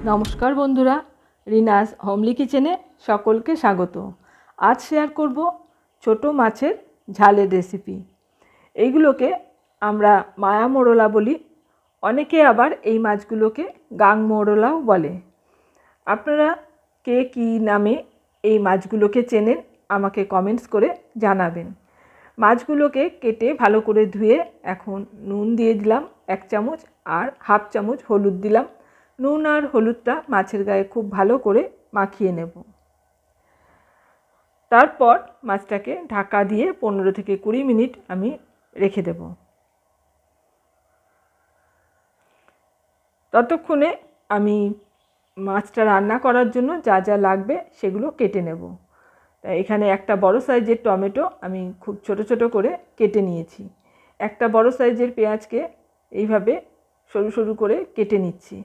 নমস্কার বন্ধুরা, রিনাস হোমলি কিচেনে সকলকে স্বাগত। আজ শেয়ার করব ছোট মাছের ঝালের রেসিপি। এইগুলোকে আমরা মায়া মোরলা বলি, অনেকে আবার এই মাছগুলোকে গাং মোরলাও বলে। আপনারা কে কী নামে এই মাছগুলোকে চেনেন আমাকে কমেন্টস করে জানাবেন। মাছগুলোকে কেটে ভালো করে ধুয়ে এখন নুন দিয়ে দিলাম 1 চামচ, আর হাফ চামচ হলুদ দিলাম। নুন আর হলুদটা মাছের গায়ে খুব ভালো করে মাখিয়ে নেব। তারপর মাছটাকে ঢাকা দিয়ে 15 থেকে 20 মিনিট আমি রেখে দেব। ততক্ষণে আমি মাছটা রান্না করার জন্য যা যা লাগবে সেগুলো কেটে নেব। এখানে একটা বড় সাইজের টমেটো আমি খুব ছোট ছোট করে কেটে নিয়েছি। একটা বড় সাইজের পেঁয়াজকে এইভাবে সরু সরু করে কেটে নিচ্ছি।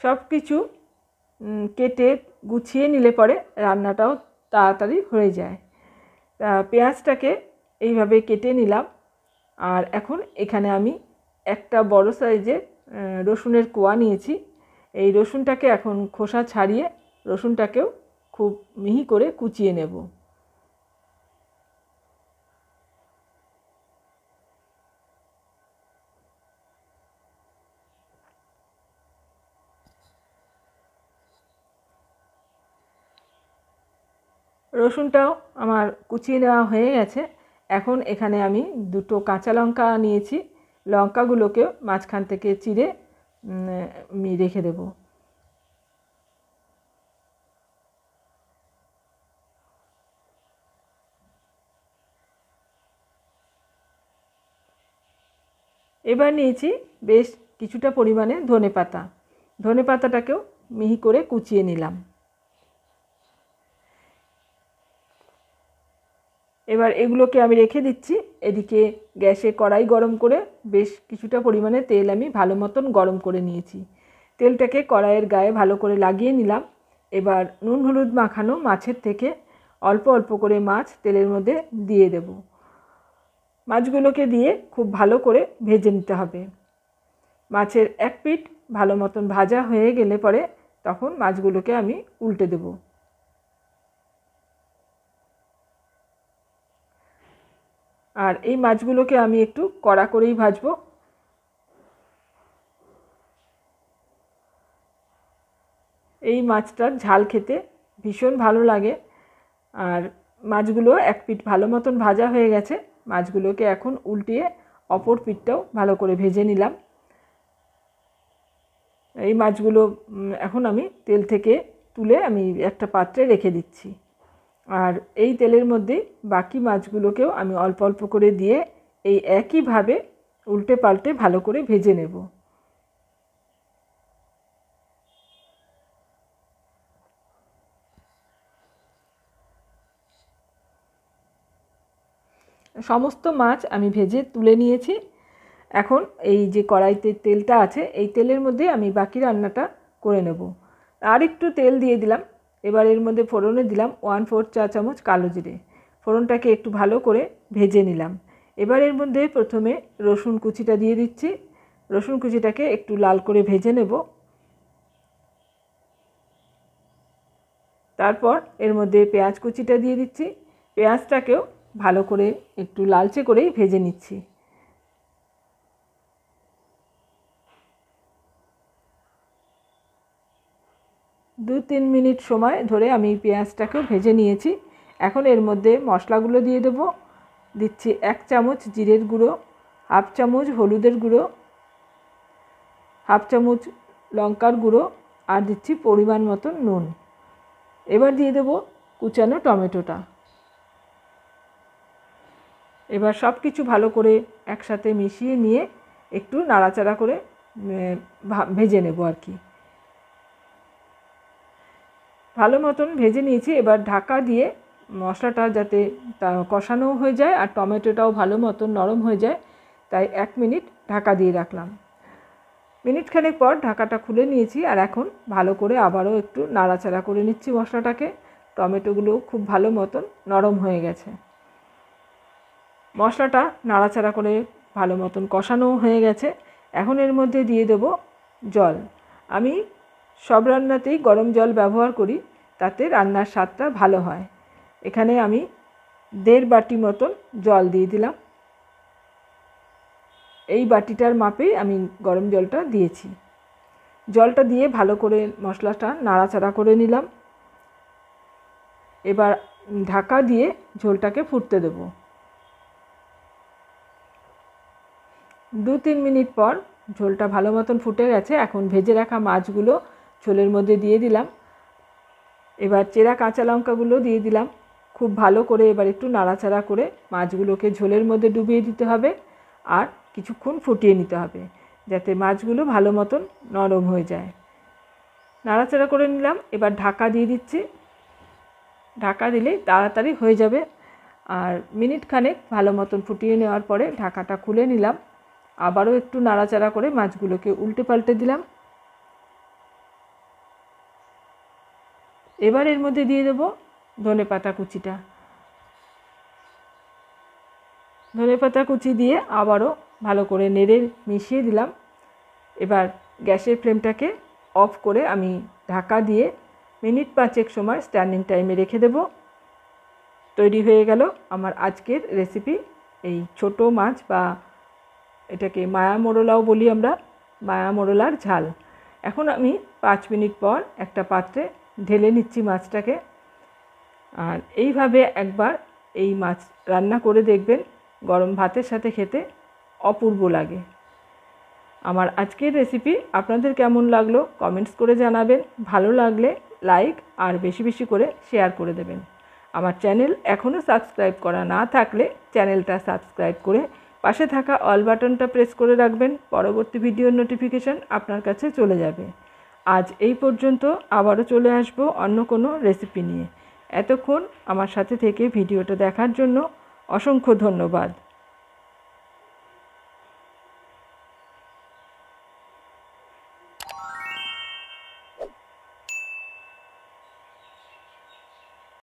সব কিছু কেটে গুছিয়ে নিলে পরে রান্নাটাও তাড়াতাড়ি হয়ে যায়। পেঁয়াজটাকে এইভাবে কেটে নিলাম। আর এখন এখানে আমি একটা বড় সাইজের রসুনের কোয়া নিয়েছি। এই রসুনটাকে এখন খোসা ছাড়িয়ে রসুনটাকেও খুব মিহি করে কুচিয়ে নেব। রসুনটাও আমার কুচিয়ে নেওয়া হয়ে গেছে। এখন এখানে আমি 2টো কাঁচা লঙ্কা নিয়েছি। লঙ্কাগুলোকেও মাঝখান থেকে চিড়ে আমি রেখে দেব। এবার নিয়েছি বেশ কিছুটা পরিমাণে ধনেপাতা। ধনেপাতাটাকেও মিহি করে কুচিয়ে নিলাম। এবার এগুলোকে আমি রেখে দিচ্ছি। এদিকে গ্যাসে কড়াই গরম করে বেশ কিছুটা পরিমাণে তেল আমি ভালো মতন গরম করে নিয়েছি। তেলটাকে কড়াইয়ের গায়ে ভালো করে লাগিয়ে নিলাম। এবার নুন হলুদ মাখানো মাছের থেকে অল্প অল্প করে মাছ তেলের মধ্যে দিয়ে দেব। মাছগুলোকে দিয়ে খুব ভালো করে ভেজে নিতে হবে। মাছের এক পিঠ ভালো মতন ভাজা হয়ে গেলে পরে তখন মাছগুলোকে আমি উল্টে দেব। আর এই মাছগুলোকে আমি একটু কড়া করেই ভাজবো। এই মাছটার ঝাল খেতে ভীষণ ভালো লাগে। আর মাছগুলো এক পিঠ ভালো মতন ভাজা হয়ে গেছে। মাছগুলোকে এখন উল্টিয়ে অপর পিঠটাও ভালো করে ভেজে নিলাম। এই মাছগুলো এখন আমি তেল থেকে তুলে আমি একটা পাত্রে রেখে দিচ্ছি। আর এই তেলের মধ্যে বাকি মাছগুলোকেও আমি অল্প অল্প করে দিয়ে এই একইভাবে উল্টে পাল্টে ভালো করে ভেজে নেব। সমস্ত মাছ আমি ভেজে তুলে নিয়েছি। এখন এই যে কড়াইতে তেলটা আছে এই তেলের মধ্যে আমি বাকি রান্নাটা করে নেব। আর একটু তেল দিয়ে দিলাম। এবার এর মধ্যে ফোড়নে দিলাম 1/4 চা চামচ কালো জিরে। ফোড়নটাকে একটু ভালো করে ভেজে নিলাম। এবার এর মধ্যে প্রথমে রসুন কুচিটা দিয়ে দিচ্ছি। রসুন কুচিটাকে একটু লাল করে ভেজে নেব। তারপর এর মধ্যে পেঁয়াজ কুচিটা দিয়ে দিচ্ছি। পেঁয়াজটাকেও ভালো করে একটু লালচে করেই ভেজে নিচ্ছি। দু 3 মিনিট সময় ধরে আমি পেঁয়াজটাকেও ভেজে নিয়েছি। এখন এর মধ্যে মশলাগুলো দিয়ে দেব। দিচ্ছি 1 চামচ জিরের গুঁড়ো, হাফ চামচ হলুদের গুঁড়ো, হাফ চামচ লঙ্কার গুঁড়ো, আর দিচ্ছি পরিমাণ মতন নুন। এবার দিয়ে দেব কুচানো টমেটোটা। এবার সব কিছু ভালো করে একসাথে মিশিয়ে নিয়ে একটু নাড়াচাড়া করে ভেজে নেব আর কি। ভালো মতন ভেজে নিয়েছি। এবার ঢাকা দিয়ে মশলাটা যাতে কষানো হয়ে যায় আর টমেটোটাও ভালো মতন নরম হয়ে যায়, তাই 1 মিনিট ঢাকা দিয়ে রাখলাম। মিনিটখানেক পর ঢাকাটা খুলে নিয়েছি। আর এখন ভালো করে আবারও একটু নাড়াচাড়া করে নিচ্ছি মশলাটাকে। টমেটোগুলো খুব ভালো মতন নরম হয়ে গেছে। মশলাটা নাড়াচাড়া করে ভালো মতন কষানো হয়ে গেছে। এখন এর মধ্যে দিয়ে দেব জল। আমি সব রান্নাতেই গরম জল ব্যবহার করি, তাতে রান্নার স্বাদটা ভালো হয়। এখানে আমি 1.5 বাটি মতন জল দিয়ে দিলাম। এই বাটিটার মাপেই আমি গরম জলটা দিয়েছি। জলটা দিয়ে ভালো করে মশলাটা নাড়াচাড়া করে নিলাম। এবার ঢাকা দিয়ে ঝোলটাকে ফুটতে দেব। 2-3 মিনিট পর ঝোলটা ভালো মতন ফুটে গেছে। এখন ভেজে রাখা মাছগুলো ঝোলের মধ্যে দিয়ে দিলাম। এবার চেরা কাঁচা লঙ্কাগুলো দিয়ে দিলাম। খুব ভালো করে এবার একটু নাড়াচাড়া করে মাছগুলোকে ঝোলের মধ্যে ডুবিয়ে দিতে হবে আর কিছুক্ষণ ফুটিয়ে নিতে হবে, যাতে মাছগুলো ভালো মতন নরম হয়ে যায়। নাড়াচাড়া করে নিলাম। এবার ঢাকা দিয়ে দিচ্ছি। ঢাকা দিলেই তাড়াতাড়ি হয়ে যাবে। আর মিনিট খানেক ভালো মতন ফুটিয়ে নেওয়ার পরে ঢাকাটা খুলে নিলাম। আবারও একটু নাড়াচাড়া করে মাছগুলোকে উল্টে পাল্টে দিলাম। এবার এর মধ্যে দিয়ে দেব ধনেপাতা কুচিটা। ধনেপাতা কুচি দিয়ে আবারও ভালো করে নেড়ে মিশিয়ে দিলাম। এবার গ্যাসের ফ্লেমটাকে অফ করে আমি ঢাকা দিয়ে মিনিট 5 সময় স্ট্যান্ডিং টাইমে রেখে দেব। তৈরি হয়ে গেল আমার আজকের রেসিপি, এই ছোট মাছ বা এটাকে মায়া মোরলাও বলি আমরা, মায়া মোরলার ঝাল। এখন আমি 5 মিনিট পর একটা পাত্রে ঢেলে নিচ্ছি মাছটাকে। আর এইভাবে একবার এই মাছ রান্না করে দেখবেন, গরম ভাতের সাথে খেতে অপূর্ব লাগে। আমার আজকের রেসিপি আপনাদের কেমন লাগলো কমেন্টস করে জানাবেন। ভালো লাগলে লাইক আর বেশি বেশি করে শেয়ার করে দেবেন। আমার চ্যানেল এখনও সাবস্ক্রাইব করা না থাকলে চ্যানেলটা সাবস্ক্রাইব করে পাশে থাকা অল বাটনটা প্রেস করে রাখবেন। পরবর্তী ভিডিওর নোটিফিকেশান আপনার কাছে চলে যাবে। আজ এই পর্যন্ত, আবারও চলে আসব অন্য কোনো রেসিপি নিয়ে। এতক্ষণ আমার সাথে থেকে ভিডিওটা দেখার জন্য অসংখ্য ধন্যবাদ।